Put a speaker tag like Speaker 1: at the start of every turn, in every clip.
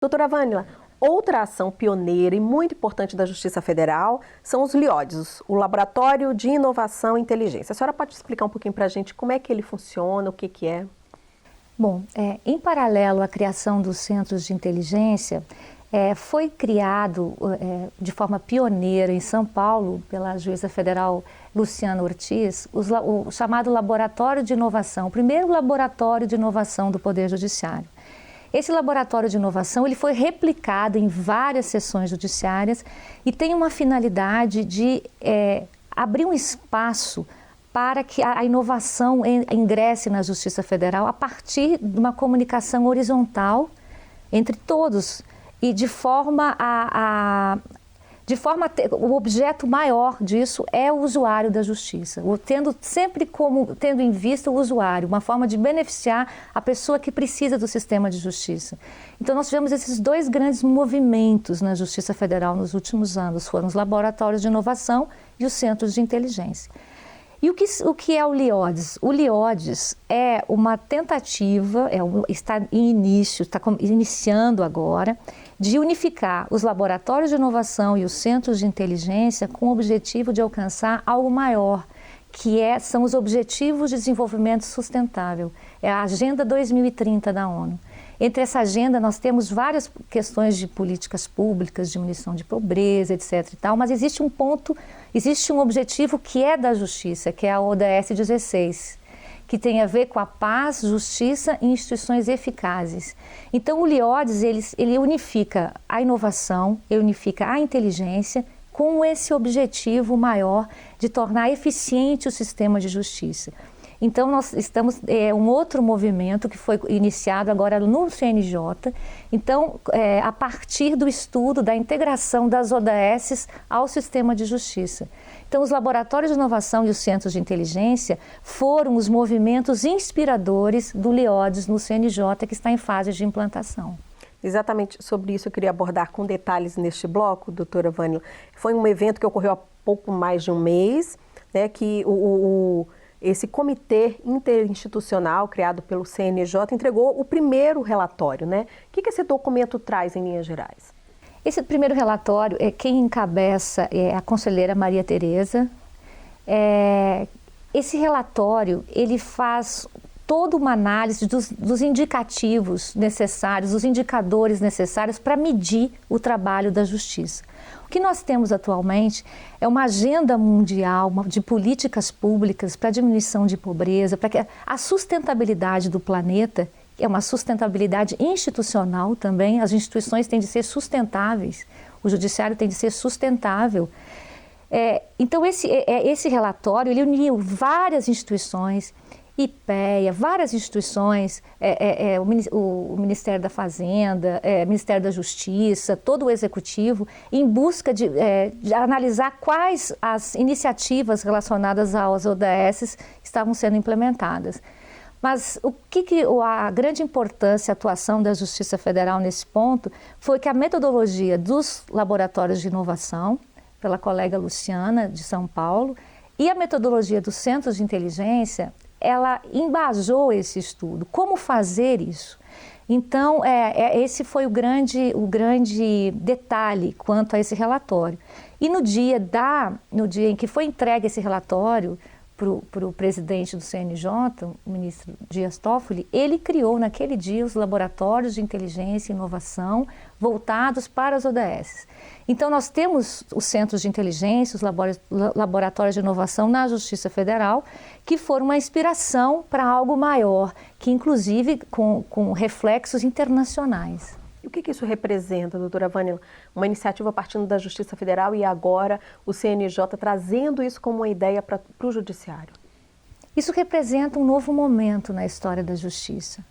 Speaker 1: Doutora Vânila, outra ação pioneira e muito importante da Justiça Federal são os LIODs, o Laboratório de Inovação e Inteligência. A senhora pode explicar um pouquinho para a gente como é que ele funciona, o que é?
Speaker 2: Bom, em paralelo à criação dos centros de inteligência, foi criado de forma pioneira em São Paulo, pela juíza federal Luciana Ortiz, o chamado Laboratório de Inovação, o primeiro laboratório de inovação do Poder Judiciário. Esse laboratório de inovação ele foi replicado em várias sessões judiciárias e tem uma finalidade de abrir um espaço para que a inovação ingresse na Justiça Federal a partir de uma comunicação horizontal entre todos e de forma o objeto maior disso é o usuário da justiça, tendo em vista o usuário, uma forma de beneficiar a pessoa que precisa do sistema de justiça. Então nós tivemos esses dois grandes movimentos na Justiça Federal nos últimos anos, foram os laboratórios de inovação e os centros de inteligência. E o que é o LIODs? O LIODs é uma tentativa, está em início, está iniciando agora, de unificar os laboratórios de inovação e os centros de inteligência com o objetivo de alcançar algo maior, são os Objetivos de Desenvolvimento Sustentável, é a Agenda 2030 da ONU. Entre essa agenda nós temos várias questões de políticas públicas, diminuição de pobreza, etc. e tal, mas existe um objetivo que é da justiça, que é a ODS 16, que tem a ver com a paz, justiça e instituições eficazes. Então o LIODs ele unifica a inovação, ele unifica a inteligência com esse objetivo maior de tornar eficiente o sistema de justiça. Então nós estamos, um outro movimento que foi iniciado agora no CNJ, então a partir do estudo da integração das ODSs ao sistema de justiça. Então os laboratórios de inovação e os centros de inteligência foram os movimentos inspiradores do LIODs no CNJ que está em fase de implantação.
Speaker 1: Exatamente sobre isso eu queria abordar com detalhes neste bloco, doutora Vânila. Foi um evento que ocorreu há pouco mais de um mês, né, que esse comitê interinstitucional criado pelo CNJ entregou o primeiro relatório, né? O que esse documento traz em linhas gerais?
Speaker 2: Esse primeiro relatório, quem encabeça é a conselheira Maria Tereza. Esse relatório, ele faz toda uma análise dos indicativos necessários, dos indicadores necessários para medir o trabalho da justiça. O que nós temos atualmente é uma agenda mundial de políticas públicas para a diminuição de pobreza, para que a sustentabilidade do planeta, é uma sustentabilidade institucional também, as instituições têm de ser sustentáveis, o judiciário tem de ser sustentável. Então esse relatório, ele uniu várias instituições, IPEA, várias instituições, o Ministério da Fazenda, Ministério da Justiça, todo o Executivo, em busca de analisar quais as iniciativas relacionadas às ODSs estavam sendo implementadas. Mas a grande importância, a atuação da Justiça Federal nesse ponto, foi que a metodologia dos laboratórios de inovação, pela colega Luciana, de São Paulo, e a metodologia dos centros de inteligência, ela embasou esse estudo. Como fazer isso? Então, esse foi o grande detalhe quanto a esse relatório. E no dia em que foi entregue esse relatório para o presidente do CNJ, o ministro Dias Toffoli, ele criou naquele dia os laboratórios de inteligência e inovação voltados para as ODS. Então nós temos os centros de inteligência, os laboratórios de inovação na Justiça Federal, que foram uma inspiração para algo maior, que inclusive com reflexos internacionais.
Speaker 1: E o que isso representa, doutora Vânila? Uma iniciativa partindo da Justiça Federal e agora o CNJ trazendo isso como uma ideia para o Judiciário?
Speaker 2: Isso representa um novo momento na história da Justiça.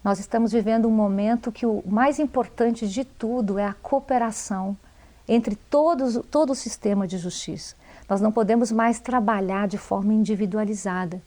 Speaker 2: Nós estamos vivendo um momento que o mais importante de tudo é a cooperação entre todo o sistema de justiça. Nós não podemos mais trabalhar de forma individualizada.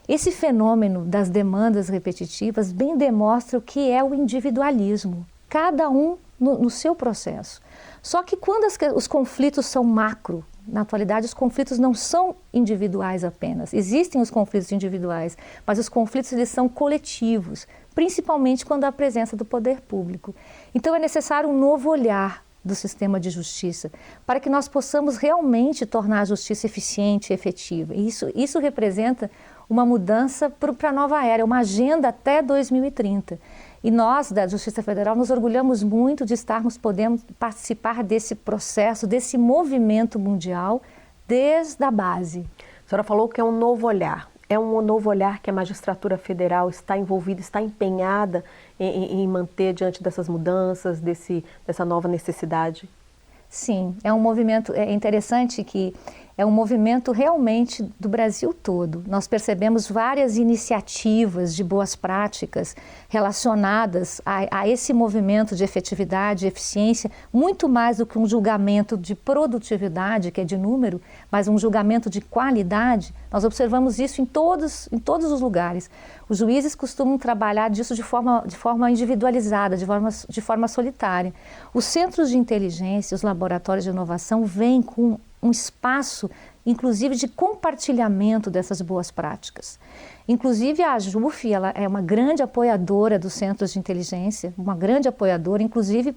Speaker 2: Esse fenômeno das demandas repetitivas bem demonstra o que é o individualismo. Cada um no seu processo. Só que quando os conflitos são macro, Na atualidade, os conflitos não são individuais apenas. Existem os conflitos individuais, mas os conflitos eles são coletivos, principalmente quando há a presença do poder público. Então é necessário um novo olhar do sistema de justiça, para que nós possamos realmente tornar a justiça eficiente e efetiva. E isso representa uma mudança para a nova era, uma agenda até 2030. E nós, da Justiça Federal, nos orgulhamos muito de estarmos podendo participar desse processo, desse movimento mundial, desde a base.
Speaker 1: A senhora falou que é um novo olhar. É um novo olhar que a magistratura federal está envolvida, está empenhada em manter diante dessas mudanças, dessa nova necessidade?
Speaker 2: Sim, é um movimento, é interessante que é um movimento realmente do Brasil todo. Nós percebemos várias iniciativas de boas práticas relacionadas a esse movimento de efetividade e eficiência, muito mais do que um julgamento de produtividade, que é de número, mas um julgamento de qualidade. Nós observamos isso em todos os lugares. Os juízes costumam trabalhar disso de forma individualizada, de forma solitária. Os centros de inteligência, os laboratórios de inovação vêm com um espaço, inclusive, de compartilhamento dessas boas práticas. Inclusive, a AJUF, ela é uma grande apoiadora dos centros de inteligência, uma grande apoiadora, inclusive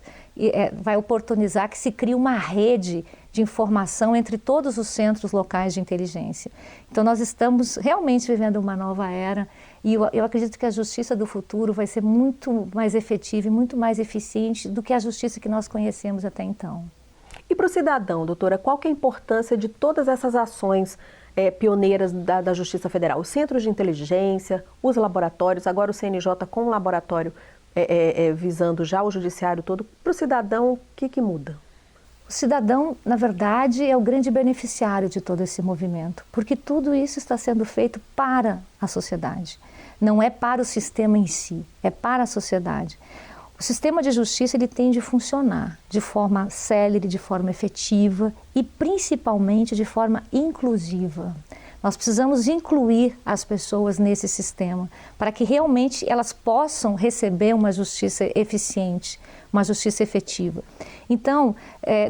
Speaker 2: vai oportunizar que se crie uma rede de informação entre todos os centros locais de inteligência. Então, nós estamos realmente vivendo uma nova era e eu acredito que a justiça do futuro vai ser muito mais efetiva e muito mais eficiente do que a justiça que nós conhecemos até então.
Speaker 1: E para o cidadão, doutora, qual que é a importância de todas essas ações pioneiras da Justiça Federal? Os centros de inteligência, os laboratórios, agora o CNJ com o laboratório visando já o judiciário todo. Para o cidadão, o que muda?
Speaker 2: O cidadão, na verdade, é o grande beneficiário de todo esse movimento, porque tudo isso está sendo feito para a sociedade. Não é para o sistema em si, é para a sociedade. O sistema de justiça ele tem de funcionar de forma célere, de forma efetiva e principalmente de forma inclusiva. Nós precisamos incluir as pessoas nesse sistema para que realmente elas possam receber uma justiça eficiente, uma justiça efetiva. Então,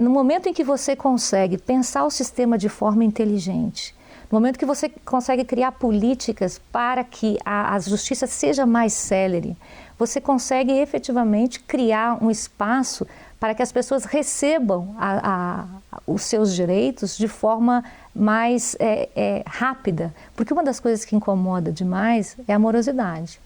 Speaker 2: no momento em que você consegue pensar o sistema de forma inteligente, no momento que você consegue criar políticas para que a justiça seja mais célere, você consegue efetivamente criar um espaço para que as pessoas recebam os seus direitos de forma mais rápida. Porque uma das coisas que incomoda demais é a morosidade.